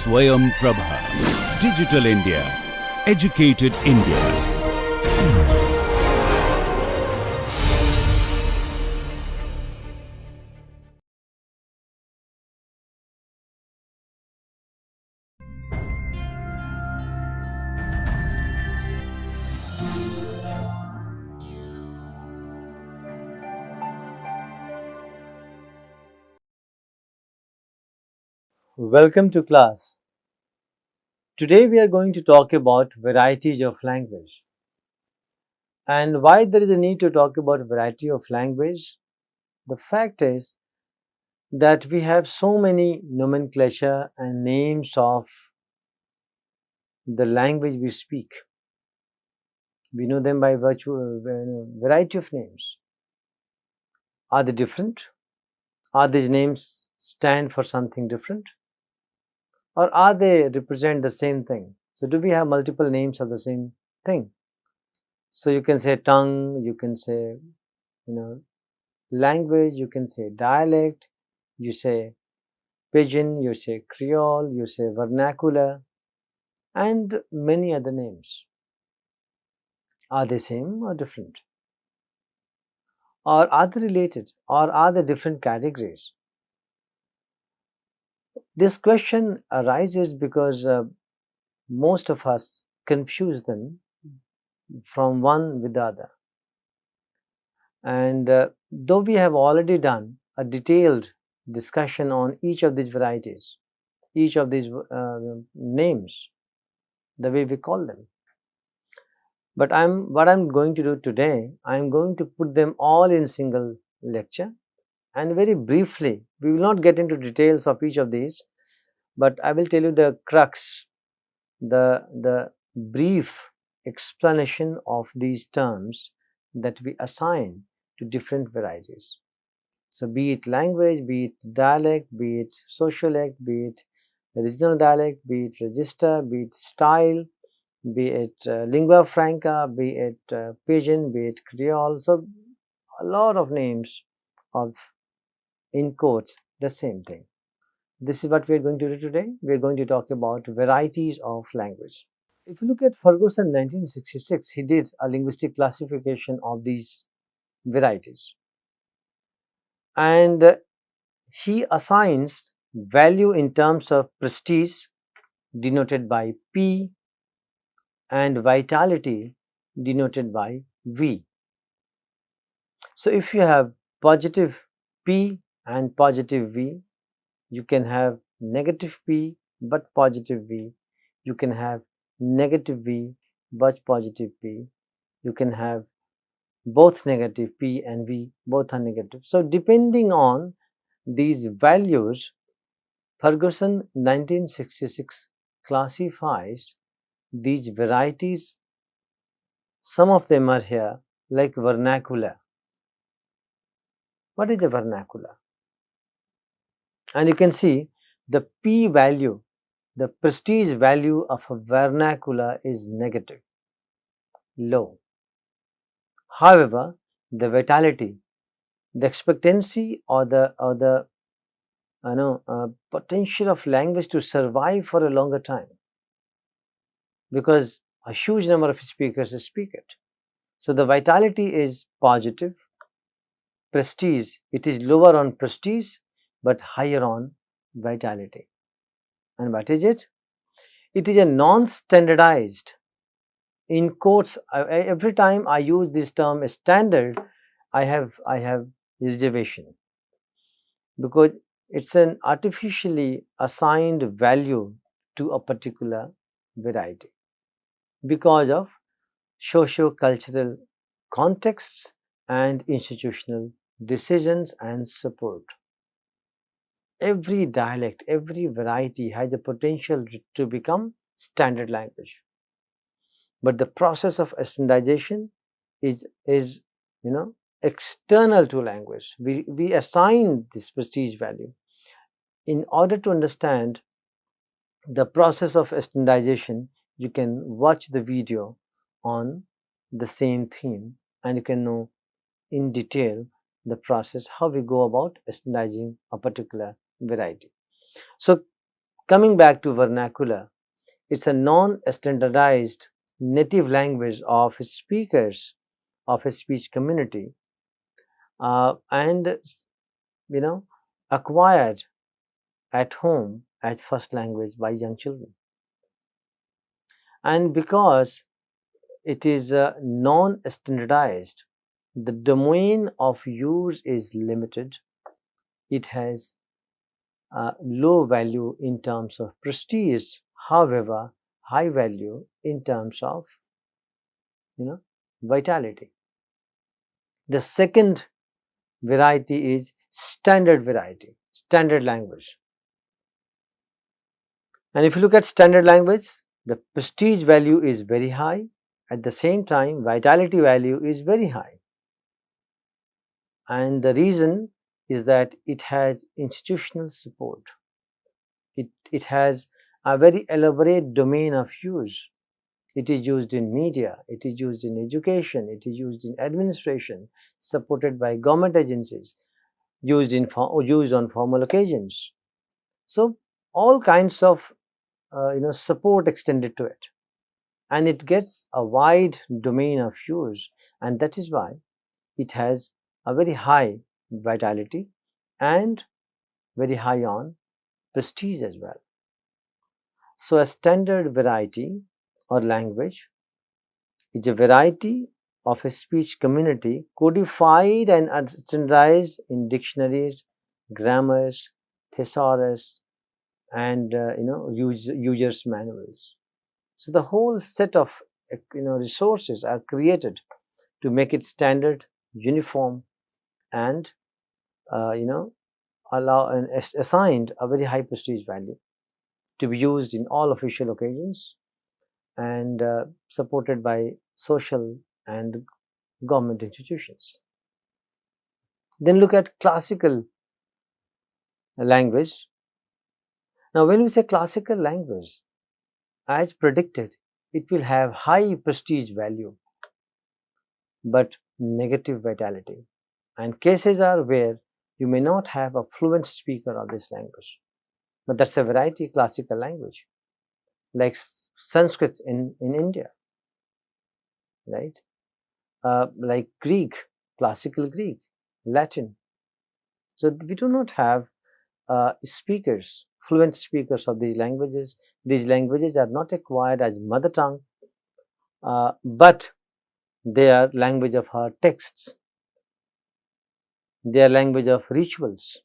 Swayam Prabha. Digital India. Educated India. Welcome to class. Today we are going to talk about varieties of language. And why there is a need to talk about variety of language? The fact is that we have so many nomenclature and names of the language we speak. We know them by virtue of a variety of names. Are they different? Are these names stand for something different? Or are they represent the same thing? So do we have multiple names of the same thing? So you can say tongue, you can say, language, you can say dialect, you say pidgin, you say Creole, you say vernacular, and many other names. Are they same or different? Or are they related? Or are they different categories? This question arises because most of us confuse them from one with the other. And though we have already done a detailed discussion on each of these varieties, each of these names, the way we call them. But what I'm going to do today, I'm going to put them all in single lecture, and very briefly, we will not get into details of each of these, but I will tell you the crux, the brief explanation of these terms that we assign to different varieties. So be it language, be it dialect, be it sociolect, be it regional dialect, be it register, be it style, be it lingua franca, be it pidgin, be it Creole. So a lot of names of, in quotes, the same thing. This is what we are going to do today. We are going to talk about varieties of language. If you look at Ferguson 1966, he did a linguistic classification of these varieties. And he assigns value in terms of prestige, denoted by P, and vitality, denoted by V. So if you have positive P and positive V, you can have negative P but positive V. You can have negative V but positive P. You can have both negative P and V, both are negative. So depending on these values, Ferguson 1966 classifies these varieties. Some of them are here, like vernacular. What is the vernacular? And you can see the P value, the prestige value of a vernacular is negative, low. However, the vitality, the expectancy or the potential of language to survive for a longer time, because a huge number of speakers speak it. So the vitality is positive. Prestige, it is lower on prestige but higher on vitality. And what is it? It is a non-standardized. In quotes, every time I use this term standard, I have reservation, because it's an artificially assigned value to a particular variety because of socio-cultural contexts and institutional decisions and support. Every dialect, every variety has the potential to become standard language. But the process of standardization is external to language. We assign this prestige value. In order to understand the process of standardization, you can watch the video on the same theme, and you can know in detail the process, how we go about standardizing a particular variety. So Coming back to vernacular, it's a non-standardized native language of speakers of a speech community, and acquired at home as first language by young children. And because it is non-standardized, the domain of use is limited. It has low value in terms of prestige, however, high value in terms of vitality. The second variety is standard variety, standard language. And if you look at standard language, the prestige value is very high. At the same time, vitality value is very high. And the reason is that it has institutional support. It has a very elaborate domain of use. It is used in media, it is used in education, it is used in administration, supported by government agencies, used on formal occasions. So all kinds of support extended to it, and it gets a wide domain of use, and that is why it has a very high vitality and very high on prestige as well. So a standard variety or language is a variety of a speech community codified and standardized in dictionaries, grammars, thesaurus, and users manuals. So the whole set of resources are created to make it standard, uniform, and uh, you know allow and assigned a very high prestige value to be used in all official occasions, and supported by social and government institutions. Then look at classical language. Now, when we say classical language, as predicted, it will have high prestige value but negative vitality. And cases are where you may not have a fluent speaker of this language, but that's a variety classical language, like Sanskrit in India, right? Like Greek, classical Greek, Latin. So we do not have speakers, fluent speakers of these languages. These languages are not acquired as mother tongue, but they are language of our texts. They are language of rituals.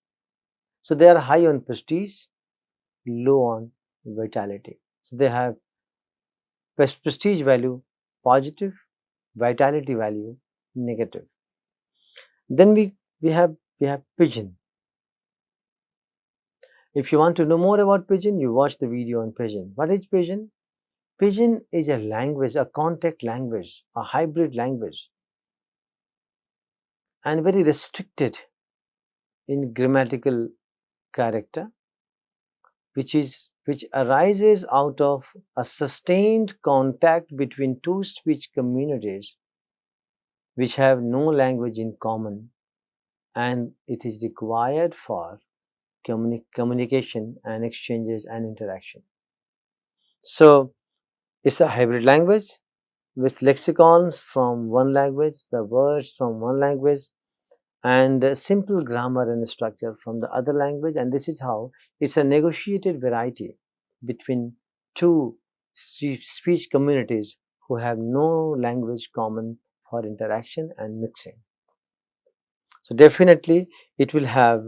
So they are high on prestige, low on vitality. So they have prestige value positive, vitality value negative. Then we have pidgin. If you want to know more about pidgin, you watch the video on pidgin. What is pidgin? Pidgin is a language, a contact language, a hybrid language, and very restricted in grammatical character, which arises out of a sustained contact between two speech communities which have no language in common, and it is required for communication and exchanges and interaction. So it's a hybrid language with lexicons from one language, the words from one language, and simple grammar and structure from the other language. And this is how it's a negotiated variety between two speech communities who have no language common for interaction and mixing. So definitely it will have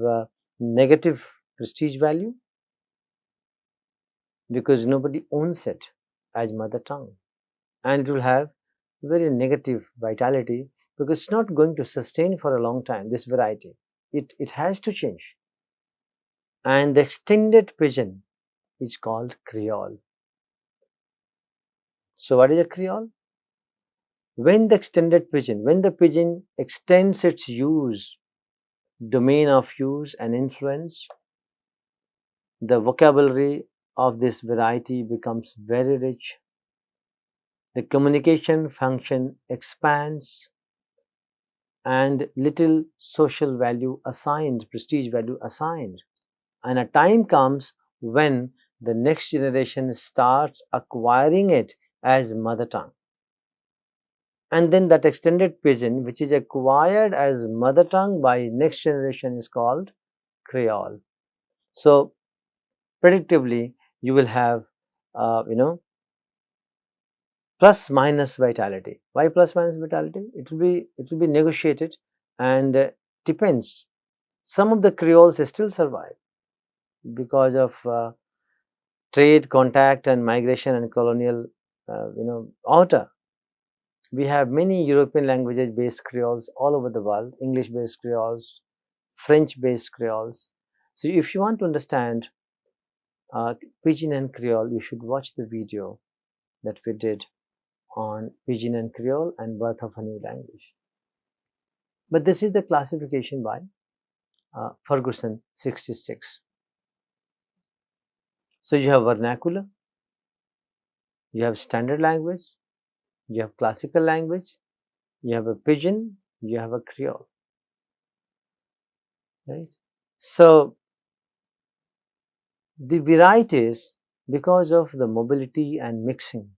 negative prestige value because nobody owns it as mother tongue, and it will have very negative vitality because it's not going to sustain for a long time. This variety, it has to change. And the extended pidgin is called Creole. So what is a Creole? When the extended pidgin, when the pidgin extends its use, domain of use and influence, the vocabulary of this variety becomes very rich. The communication function expands, and little social value assigned, prestige value assigned. And a time comes when the next generation starts acquiring it as mother tongue. And then that extended pidgin, which is acquired as mother tongue by next generation, is called Creole. So predictably, you will have, plus minus vitality. Why plus minus vitality? It will be negotiated, and depends. Some of the Creoles still survive because of trade, contact, and migration and colonial, outer. We have many European languages based Creoles all over the world, English based Creoles, French based Creoles. So if you want to understand Pidgin and Creole, you should watch the video that we did on Pidgin and Creole and birth of a new language. But this is the classification by Ferguson 66. So you have vernacular, you have standard language, you have classical language, you have a Pidgin, you have a Creole. Right? So the varieties, because of the mobility and mixing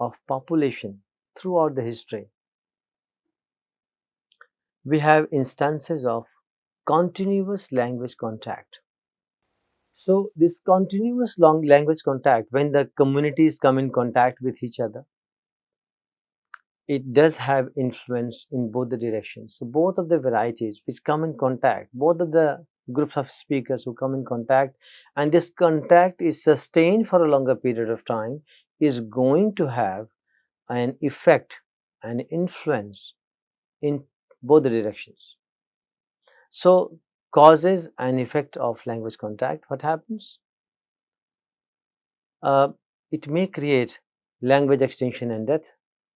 of population throughout the history, we have instances of continuous language contact. So this continuous long language contact, when the communities come in contact with each other, it does have influence in both the directions. So both of the varieties which come in contact, both of the groups of speakers who come in contact, and this contact is sustained for a longer period of time, is going to have an effect, an influence in both the directions. So causes and effect of language contact, what happens? It may create language extinction and death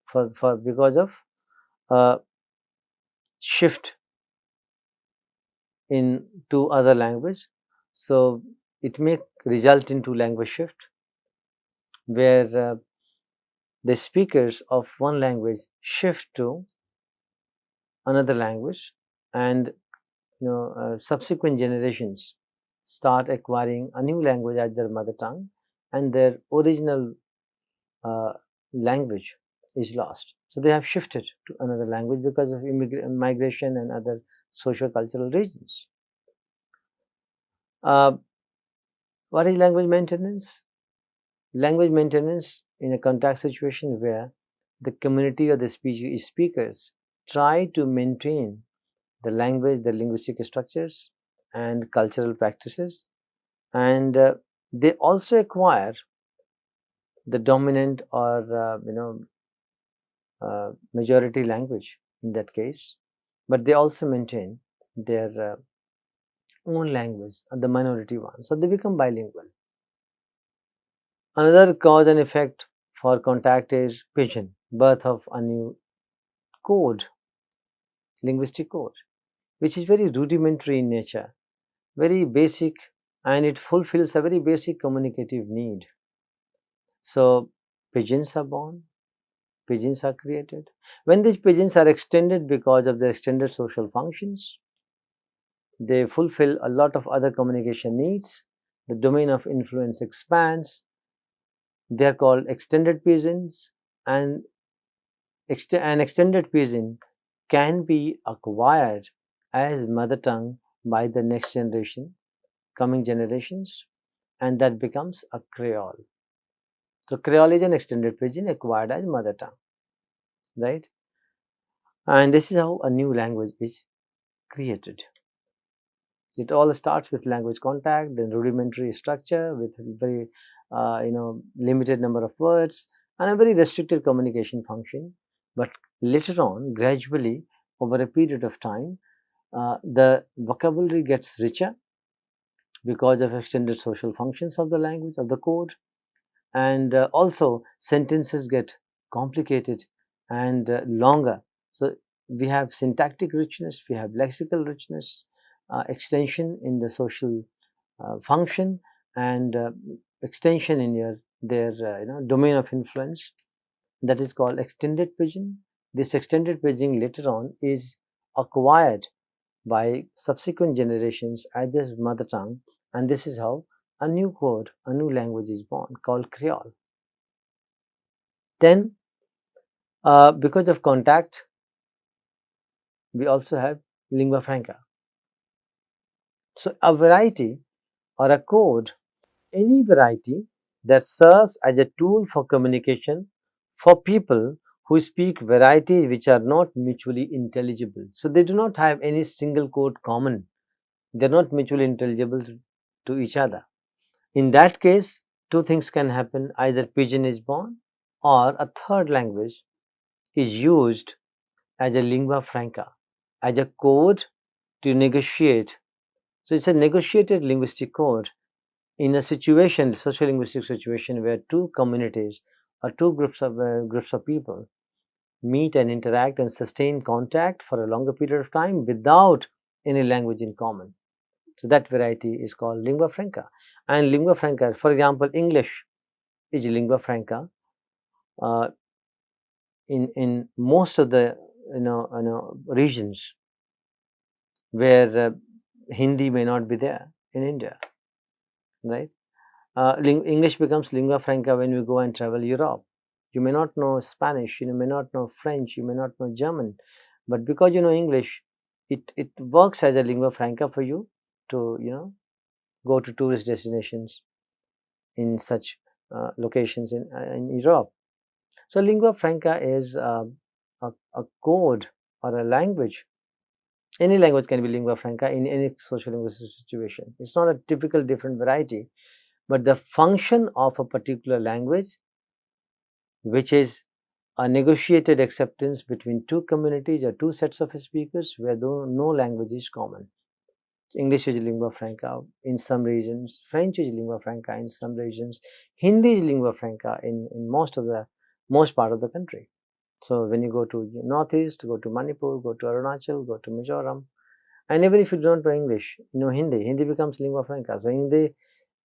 for because of shift into other language. So it may result into language shift, where the speakers of one language shift to another language, and subsequent generations start acquiring a new language as their mother tongue, and their original language is lost. So they have shifted to another language because of migration and other socio-cultural reasons. What is language maintenance? Language maintenance in a contact situation where the community or the speakers try to maintain the language, the linguistic structures and cultural practices, and they also acquire the dominant or majority language in that case, but they also maintain their own language, the minority one. So they become bilingual. Another cause and effect for contact is pidgin, birth of a new code, linguistic code, which is very rudimentary in nature, very basic, and it fulfills a very basic communicative need. So pigeons are born, pigeons are created. When these pigeons are extended because of their extended social functions, they fulfill a lot of other communication needs. The domain of influence expands. They are called extended pigeons, and an extended pidgin can be acquired as mother tongue by the next generation, coming generations, and that becomes a Creole. So Creole is an extended pidgin acquired as mother tongue, right? And this is how a new language is created. It all starts with language contact, then rudimentary structure with very limited number of words and a very restricted communication function. But later on, gradually over a period of time, the vocabulary gets richer because of extended social functions of the language, of the code, and also sentences get complicated and longer. So we have syntactic richness, we have lexical richness, extension in the social function, and extension in their domain of influence. That is called extended pidgin. This extended pidgin later on is acquired by subsequent generations as their mother tongue, and this is how a new code, a new language is born called Creole. Then, because of contact, we also have lingua franca. So, a variety or a code, any variety that serves as a tool for communication for people who speak varieties which are not mutually intelligible. So, they do not have any single code common, they are not mutually intelligible to each other. In that case, two things can happen: either pidgin is born or a third language is used as a lingua franca, as a code to negotiate. So, it's a negotiated linguistic code in a situation, sociolinguistic situation, where two communities or two groups of people meet and interact and sustain contact for a longer period of time without any language in common. So that variety is called lingua franca. And lingua franca, for example, English is lingua franca uh, in most of the regions where Hindi may not be there in India, right? English becomes lingua franca when we go and travel Europe. You may not know Spanish, you may not know French, you may not know German, but because you know English, it works as a lingua franca for you to go to tourist destinations in such locations in Europe. So lingua franca is a code or a language. Any language can be lingua franca in any social linguistic situation. It's not a typical different variety, but the function of a particular language, which is a negotiated acceptance between two communities or two sets of speakers where no language is common. English is lingua franca in some regions, French is lingua franca in some regions, Hindi is lingua franca in most part of the country. So when you go to northeast, go to Manipur, go to Arunachal, go to Mizoram, and even if you don't know English, you know Hindi becomes lingua franca. So Hindi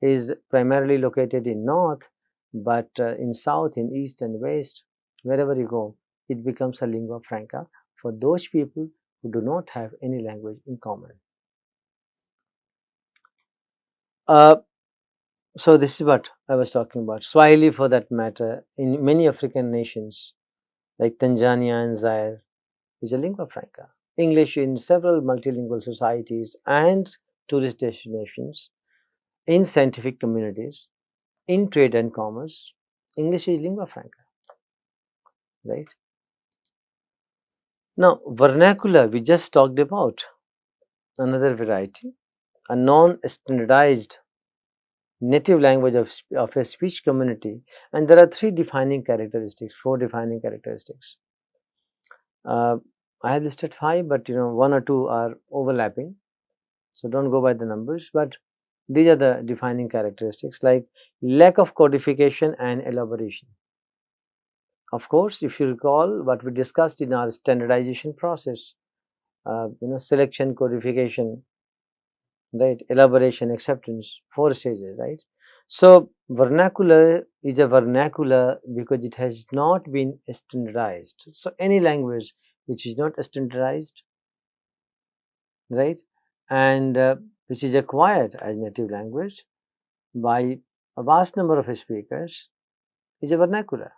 is primarily located in north, but in south, in east and west, wherever you go, it becomes a lingua franca for those people who do not have any language in common. Uh, so this is what I was talking about. Swahili, for that matter, in many African nations like Tanzania and Zaire, is a lingua franca. English in several multilingual societies and tourist destinations, in scientific communities, in trade and commerce, English is lingua franca, right? Now, vernacular, we just talked about another variety, a non-standardized native language of a speech community, and there are four defining characteristics. Uh, I have listed five, but one or two are overlapping, so don't go by the numbers. But these are the defining characteristics, like lack of codification and elaboration. Of course, if you recall what we discussed in our standardization process, selection, codification, right, elaboration, acceptance, four stages, right? So vernacular is a vernacular because it has not been standardized. So any language which is not standardized, right, and which is acquired as native language by a vast number of speakers is a vernacular.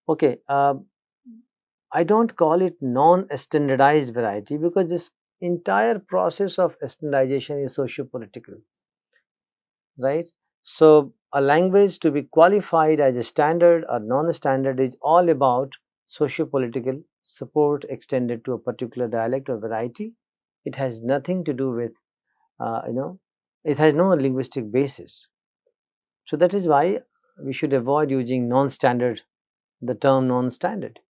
Okay, I don't call it non-standardized variety because this entire process of standardization is socio-political, right? So a language to be qualified as a standard or non-standard is all about socio-political support extended to a particular dialect or variety. It has nothing to do with, it has no linguistic basis. So that is why we should avoid using non-standard, the term non-standard,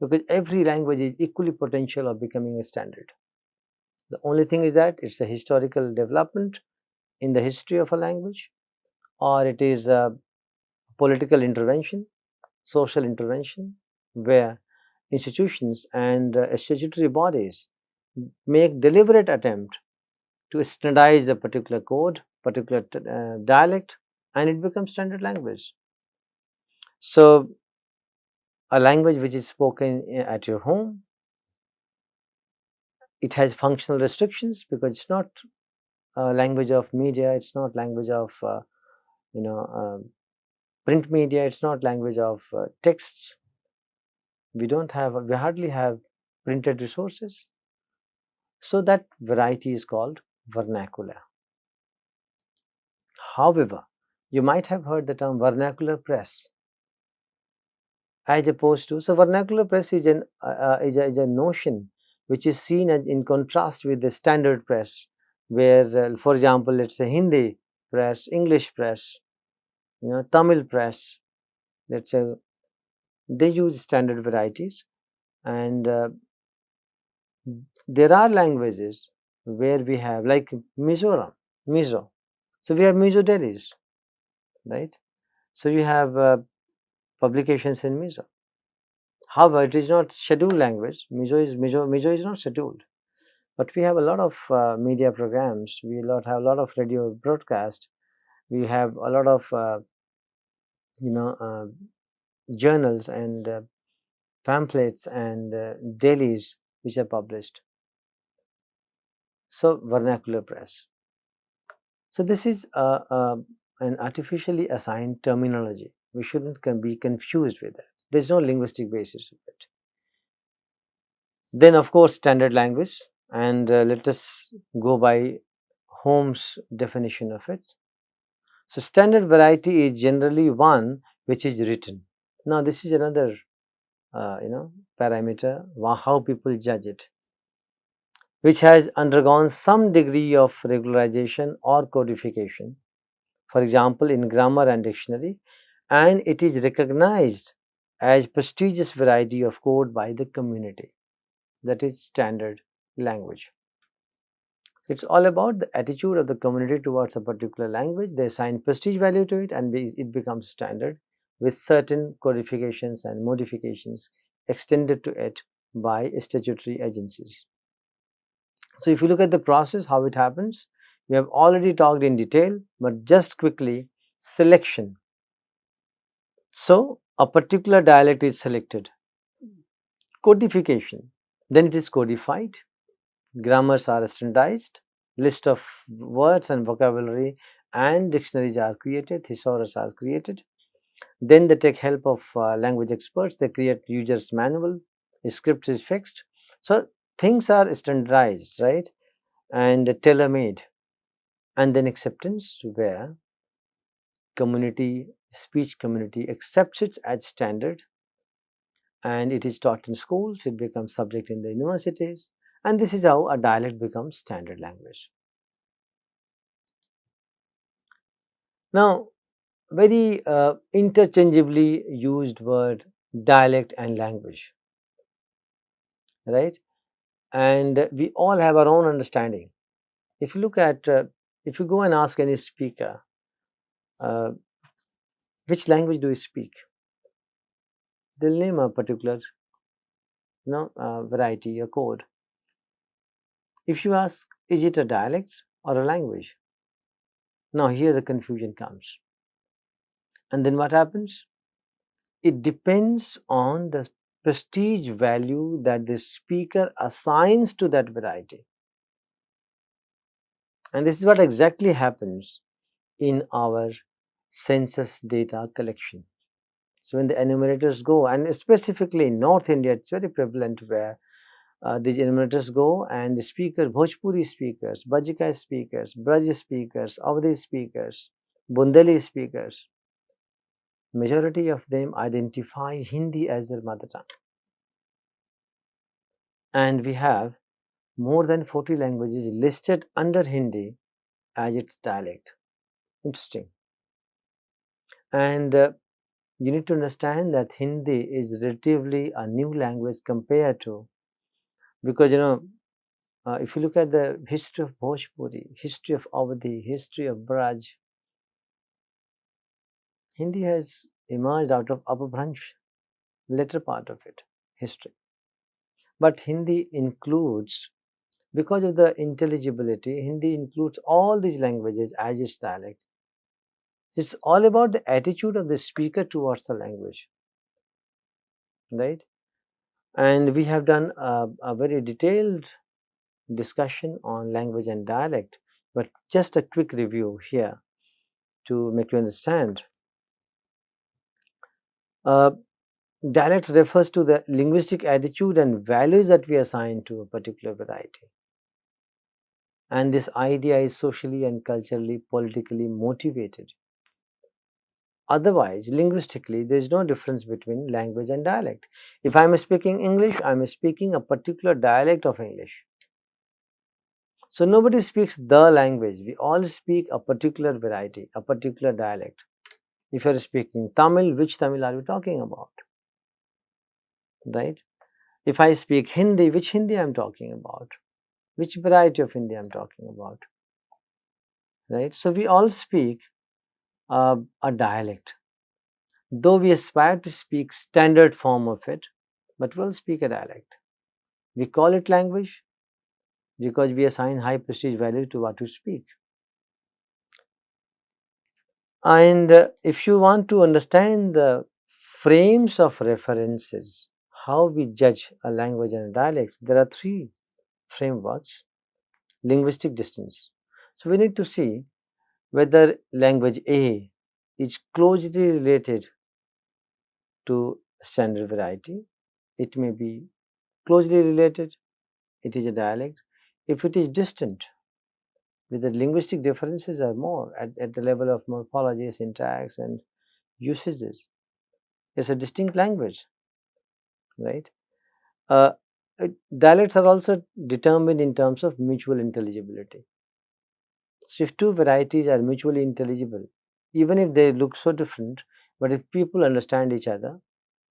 because every language is equally potential of becoming a standard. The only thing is that it's a historical development in the history of a language, or it is a political intervention, social intervention, where institutions and statutory bodies make deliberate attempt to standardize a particular code, particular dialect, and it becomes standard language. So a language which is spoken at your home, it has functional restrictions because it's not language of media, it's not language of you know print media, it's not language of texts. We hardly have printed resources. So that variety is called vernacular. However, you might have heard the term vernacular press, as opposed to, so vernacular press is is a notion which is seen as in contrast with the standard press, where for example, let's say Hindi press, English press, Tamil press, let's say, they use standard varieties. And there are languages where we have, like Mizoram, Mizo. So we have Mizo Delhis, right? So you have publications in Mizo. However, it is not scheduled language. Mizo is not scheduled. But we have a lot of media programs. Have a lot of radio broadcast. We have a lot of you know uh, journals and pamphlets and dailies which are published. So vernacular press. So this is an artificially assigned terminology. We shouldn't be confused with that. There's no linguistic basis of it. Then, of course, standard language, and let us go by Holmes' definition of it. So, standard variety is generally one which is written. Now, this is another parameter how people judge it, which has undergone some degree of regularization or codification. For example, in grammar and dictionary, and it is recognized as prestigious variety of code by the community. That is standard language. It's all about the attitude of the community towards a particular language. They assign prestige value to it, and it becomes standard with certain codifications and modifications extended to it by statutory agencies. So if you look at the process, how it happens, we have already talked in detail, but just quickly, selection. So a particular dialect is selected. Codification. Then it is codified. Grammars are standardized. List of words and vocabulary and dictionaries are created. Thesaurus are created. Then they take help of language experts. They create user's manual. The script is fixed. So things are standardized, right? And tailor-made. And then acceptance, where speech community accepts it as standard, and it is taught in schools. It becomes subject in the universities, and this is how a dialect becomes standard language. Now, very interchangeably used word, dialect and language, right? And we all have our own understanding. If you look at, if you go and ask any speaker, uh, which language do you speak? They'll name a particular, variety, a code. If you ask, is it a dialect or a language? Now here the confusion comes. And then what happens? It depends on the prestige value that the speaker assigns to that variety. And this is what exactly happens in our census data collection. So when the enumerators go, and specifically in North India, it's very prevalent, where these enumerators go and the Bhojpuri speakers, Bajikai speakers, Braj speakers, Avdi speakers, Bundeli speakers, majority of them identify Hindi as their mother tongue. And we have more than 40 languages listed under Hindi as its dialect. Interesting. And you need to understand that Hindi is relatively a new language compared to, because if you look at the history of Bhojpuri, history of Avdi, history of Braj, Hindi has emerged out of Apabhransh, later part of it, history. But Hindi includes, because of the intelligibility, Hindi includes all these languages as its dialect. It's all about the attitude of the speaker towards the language, right? And we have done a very detailed discussion on language and dialect. but just a quick review here to make you understand. Dialect refers to the linguistic attitude and values that we assign to a particular variety. And this idea is socially and culturally, politically motivated. Otherwise, linguistically, there is no difference between language and dialect. If I am speaking English, I am speaking a particular dialect of English. So nobody speaks the language. We all speak a particular variety, a particular dialect. If you are speaking Tamil, which Tamil are we talking about? Right? If I speak Hindi, which Hindi I am talking about? Which variety of Hindi I am talking about? Right? So we all speak a dialect. Though we aspire to speak standard form of it, but we'll speak a dialect. We call it language because we assign high prestige value to what we speak. And if you want to understand the frames of references, how we judge a language and a dialect, there are three frameworks. Linguistic distance. So we need to see whether language A is closely related to standard variety. It may be closely related, it is a dialect. If it is distant, with the linguistic differences are more at the level of morphology, syntax, and usages, it's a distinct language, right? Uh, Dialects are also determined in terms of mutual intelligibility. So if two varieties are mutually intelligible, even if they look so different, but if people understand each other,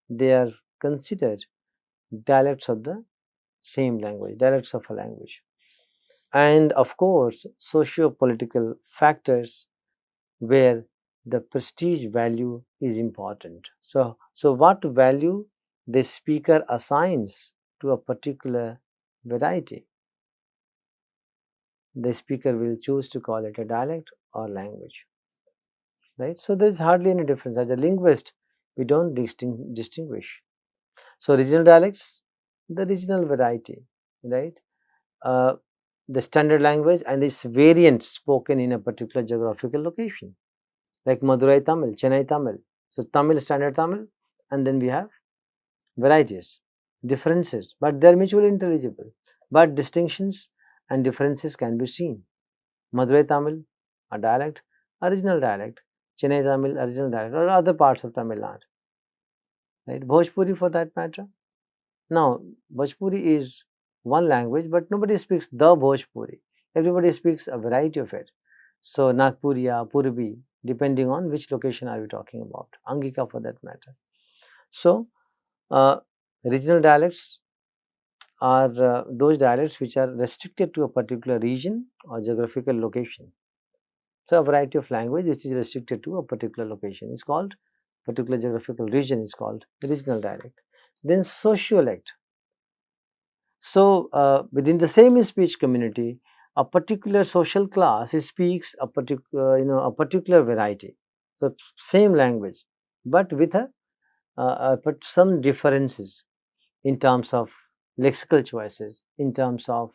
they are considered dialects of the same language, dialects of a language. And of course, socio-political factors where the prestige value is important. So what value the speaker assigns to a particular variety, the speaker will choose to call it a dialect or language, right? So there is hardly any difference. As a linguist, we don't distinguish. So regional dialects, the regional variety, right? Uh, the standard language and its variants spoken in a particular geographical location, like Madurai Tamil, Chennai Tamil. So Tamil, standard Tamil, and then we have varieties, differences, but they are mutually intelligible. But distinctions and differences can be seen. Madurai Tamil, a dialect, original dialect, Chennai Tamil, original dialect, or other parts of Tamil Nadu, right? Bhojpuri for that matter. Now, Bhojpuri is one language, but nobody speaks the Bhojpuri. Everybody speaks a variety of it. So, Nagpuriya, Purbi, depending on which location are we talking about, Angika for that matter. So, regional dialects are those dialects which are restricted to a particular region or geographical location. So, a variety of language which is restricted to a particular location is called, particular geographical region is called regional dialect. Then sociolect. So, within the same speech community, a particular social class speaks a particular, a particular variety. So, same language, but with but some differences in terms of lexical choices, in terms of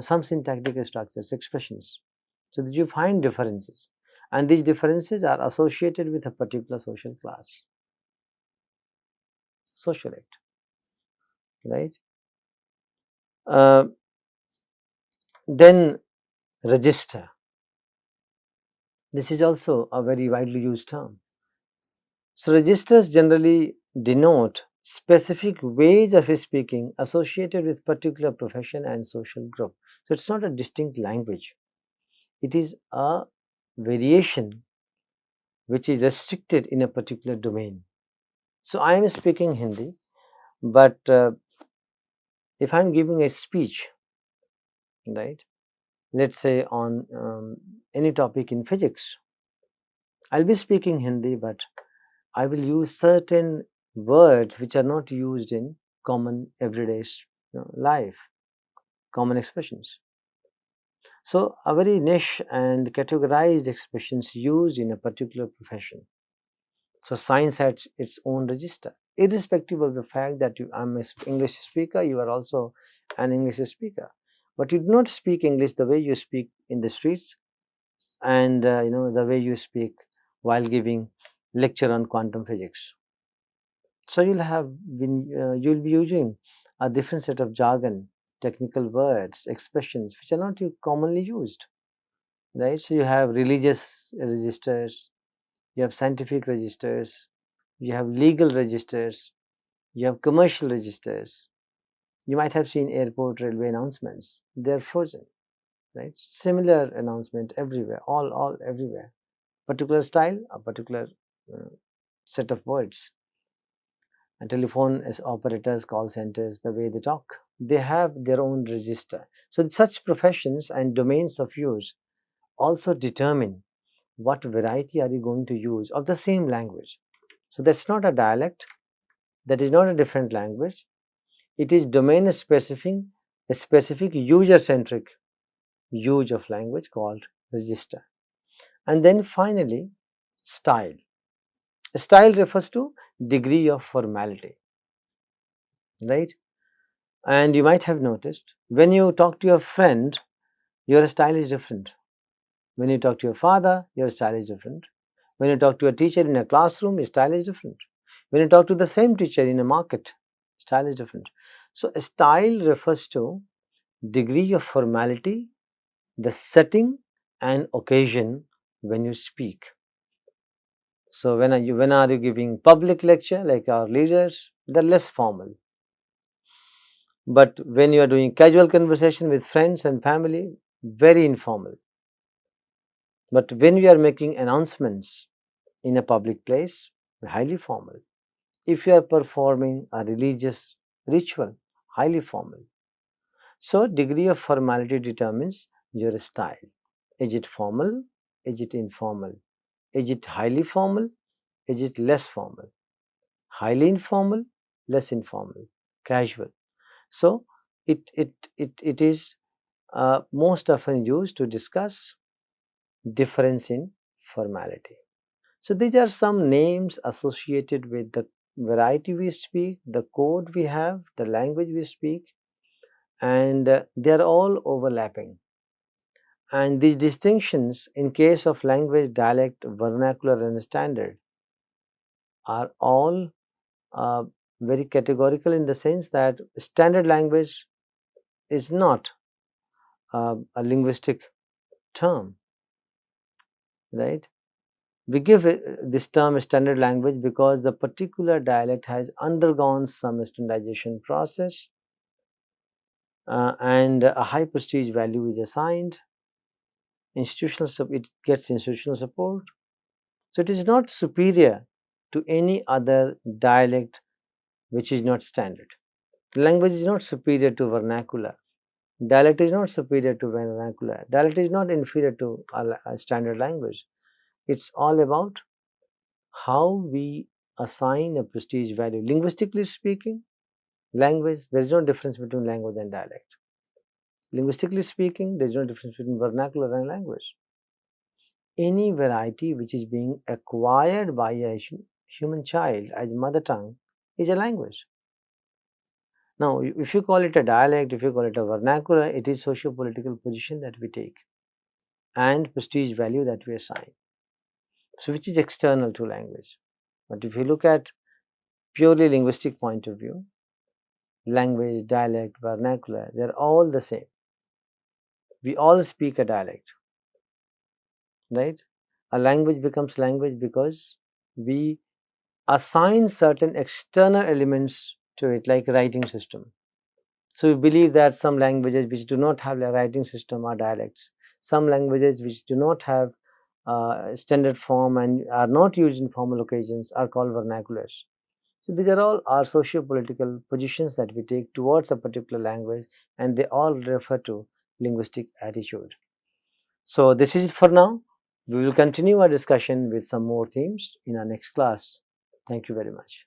some syntactic structures, expressions. So that you find differences, and these differences are associated with a particular social class. Sociolect, right? Uh, then register. This is also a very widely used term. So registers generally denote specific ways of speaking associated with particular profession and social group. So it's not a distinct language. It is a variation which is restricted in a particular domain. So I am speaking Hindi, but if I am giving a speech, right, let's say on any topic in physics, I'll be speaking Hindi, but I will use certain words which are not used in common everyday life, common expressions. So, a very niche and categorized expressions used in a particular profession. So, science has its own register, irrespective of the fact that I'm an English speaker, you are also an English speaker. but you do not speak English the way you speak in the streets, and the way you speak while giving lecture on quantum physics. So you'll be using a different set of jargon, technical words, expressions which are not commonly used, right? So you have religious registers, you have scientific registers, you have legal registers, you have commercial registers. You might have seen airport railway announcements. They're frozen, right? Similar announcement everywhere, all everywhere. Particular style, a particular uh, set of words. And telephone as operators, call centers, the way they talk, they have their own register. So such professions and domains of use also determine what variety are you going to use of the same language. So that's not a dialect, that is not a different language. It is domain specific, a specific user centric use of language called register. And then finally, style. Style refers to degree of formality, right? And you might have noticed when you talk to your friend, your style is different. When you talk to your father, your style is different. When you talk to a teacher in a classroom, your style is different. When you talk to the same teacher in a market, style is different. So a style refers to degree of formality, the setting and occasion when you speak. So when are you giving public lecture like our leaders, they're less formal. But when you are doing casual conversation with friends and family, very informal. But when we are making announcements in a public place, highly formal. If you are performing a religious ritual, highly formal. So degree of formality determines your style. Is it formal? Is it informal? Is it highly formal? Is it less formal? Highly informal, less informal, casual. So it is most often used to discuss difference in formality. So these are some names associated with the variety we speak, the code we have, the language we speak, and they are all overlapping. And these distinctions in case of language, dialect, vernacular and standard are all uh, very categorical in the sense that standard language is not a linguistic term, right? We give this term standard language because the particular dialect has undergone some standardization process and a high prestige value is assigned. It gets institutional support. So it is not superior to any other dialect which is not standard. Language is not superior to vernacular. Dialect is not superior to vernacular. Dialect is not inferior to a standard language. It's all about how we assign a prestige value. Linguistically speaking, language, there is no difference between language and dialect. Linguistically speaking, there is no difference between vernacular and language. Any variety which is being acquired by a human child as mother tongue is a language. Now, if you call it a dialect, if you call it a vernacular, it is socio-political position that we take and prestige value that we assign. So, which is external to language. But if you look at purely linguistic point of view, language, dialect, vernacular, they are all the same. We all speak a dialect, right? A language becomes language because we assign certain external elements to it, like writing system. So we believe that some languages which do not have a writing system are dialects. Some languages which do not have standard form and are not used in formal occasions are called vernaculars. So these are all our socio-political positions that we take towards a particular language, and they all refer to linguistic attitude. So this is it for now. We will continue our discussion with some more themes in our next class. Thank you very much.